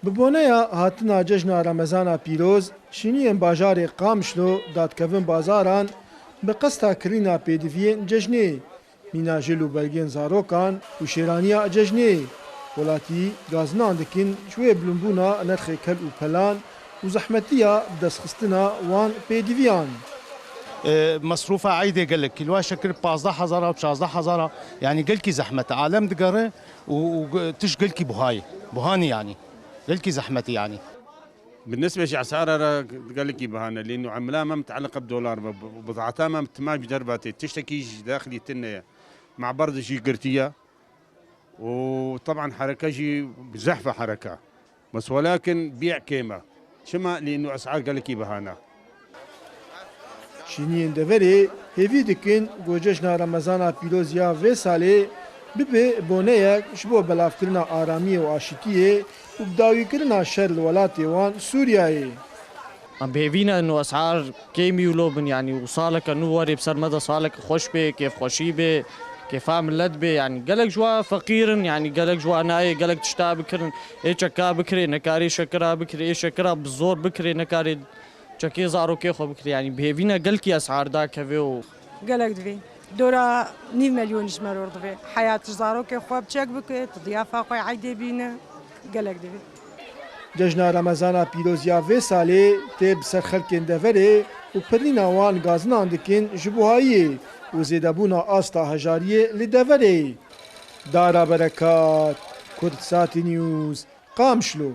Bi boneya hatina cejna Remezana pîroz, şîniyên bajarê Qamişlo dadkevin bazaran bi qesta kirîna pêdiviyên cejnê, mîna jil û belgên zarokan û şêraniya cejnê. Welatî gazinan dikin ji wê bilimbûna nirxê kel û pelan û zehmetiya destxistina wan pêdiviyan. مصروفة عايدة قالك كيلوها شكل 15000 و 16000 يعني قلكي زحمة عالم دقرة وتش قلكي بوهاني يعني قلكي زحمتي يعني. بالنسبه لاسعارها قال لك بهانا لانه عملها ما متعلقه بدولار بضاعتها ما متماش بدرباتي تشتكي داخلي تنية مع برضه شي قرتيه وطبعا حركه شي بزحفه حركه بس ولكن بيع كيمه شما لانه اسعار قال لك بهانا. Şîniyên deverê hêvî dikin ku cejna Remezana pîroz ya vê salê bibe boneyek ji bo belavkirina aramiyê û aşîtiyê û bidawîkirina şer li welatê wan Sûriyayê. عم بهيفينا انه اسعار كيمي ولوبن يعني وصالك انه وري بسر مدى صالك خوش بي كيف خوشي بي كيف عامل لد بي يعني قالك جوا فقيرن يعني قالك جوا ناي قالك تشتا بكرن اي شكا بكري نكاري شكرا بكري اي شكرا بالزور بكري نكاري شكي زارو كيخو بكري يعني بهيفينا قالكي اسعار دا كفي قالك دفي دورا 9 مليون جمرور دفي حياة زارو كيخو بتشك بكري ضيافة خوي عيدي بينا قالك دفي. Cejna Remezana pîroz ya vê salê tê bi ser xelkên deverê û pirîna wan gazinan dikin ji buhayê û zêdebûna asta hejariyê li deverê. Dara berekat, Kurdsati News, Qamişlo.